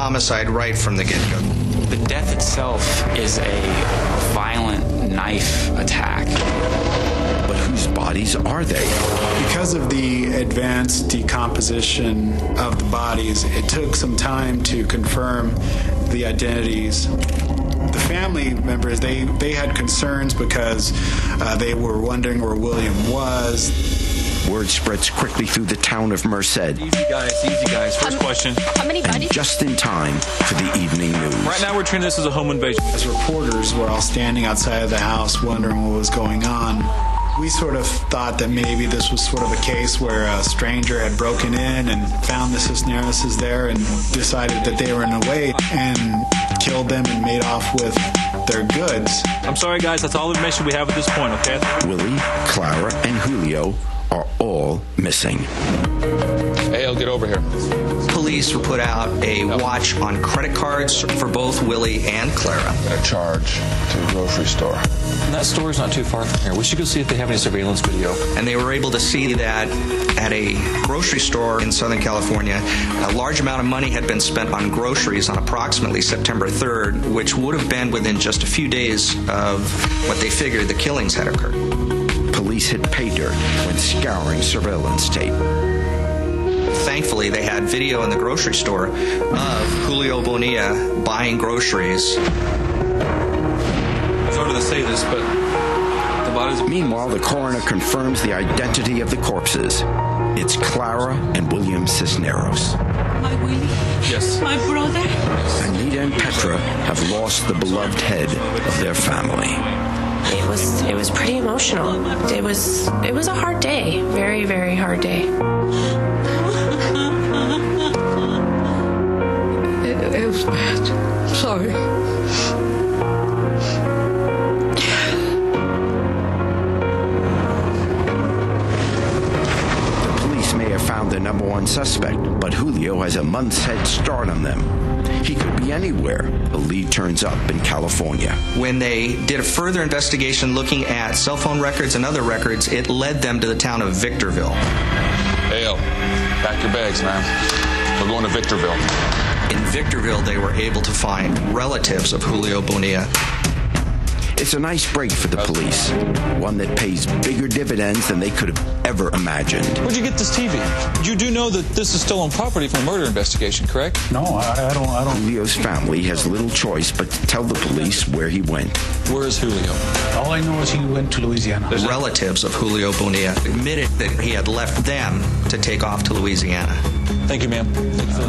homicide right from the get-go. The death itself is a violent knife attack. But whose bodies are they? Because of the advanced decomposition of the bodies, it took some time to confirm the identities. The family members, they had concerns because they were wondering where William was. Word spreads quickly through the town of Merced. Easy guys. First question. How many bodies? And just in time for the evening news. Right now we're treating this as a home invasion. As reporters were all standing outside of the house wondering what was going on, we sort of thought that maybe this was sort of a case where a stranger had broken in and found the Cisneros there and decided that they were in a way and killed them and made off with their goods. I'm sorry, guys. That's all the information we have at this point, okay? Willie, Clara, and Julio are all missing. Hey, I'll get over here. Police put out a watch on credit cards for both Willie and Clara. A charge to a grocery store. And that store's not too far from here. We should go see if they have any surveillance video. And they were able to see that at a grocery store in Southern California, a large amount of money had been spent on groceries on approximately September 3rd, which would have been within just a few days of what they figured the killings had occurred. Police hit pay dirt when scouring surveillance tape. Thankfully, they had video in the grocery store of Julio Bonilla buying groceries. It's hard to say this, but the bodies... Meanwhile, the coroner confirms the identity of the corpses. It's Clara and William Cisneros. My Willie? Yes. My brother? Anita and Petra have lost the beloved head of their family. It was pretty emotional. It was a hard day. Very, very hard day. It was bad. Sorry. The police may have found their number one suspect, but Julio has a month's head start on them. He could be anywhere. The lead turns up in California. When they did a further investigation looking at cell phone records and other records, it led them to the town of Victorville. Hale, pack your bags, man. We're going to Victorville. In Victorville, they were able to find relatives of Julio Bonilla. It's a nice break for the police, one that pays bigger dividends than they could have ever imagined. Where'd you get this TV? You do know that this is stolen property from a murder investigation, correct? No, I don't. Julio's family has little choice but to tell the police where he went. Where is Julio? All I know is he went to Louisiana. Relatives of Julio Bonilla admitted that he had left them to take off to Louisiana. Thank you, ma'am.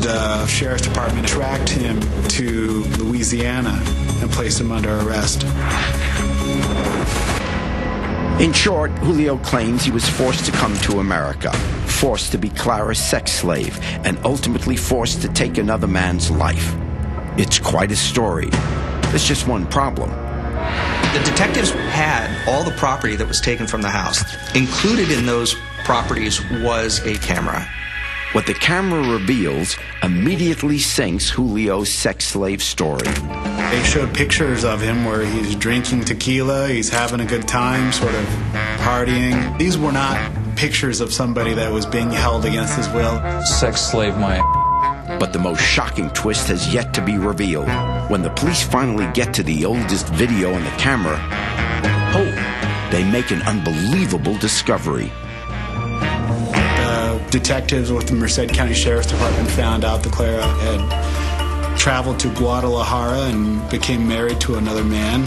The sheriff's department tracked him to Louisiana and placed him under arrest. In short, Julio claims he was forced to come to America, forced to be Clara's sex slave, and ultimately forced to take another man's life. It's quite a story. There's just one problem. The detectives had all the property that was taken from the house. Included in those properties was a camera. What the camera reveals immediately sinks Julio's sex slave story. They showed pictures of him where he's drinking tequila, he's having a good time, sort of partying. These were not pictures of somebody that was being held against his will. Sex slave, my... But the most shocking twist has yet to be revealed. When the police finally get to the oldest video on the camera, they make an unbelievable discovery. Detectives with the Merced County Sheriff's Department found out that Clara had traveled to Guadalajara and became married to another man.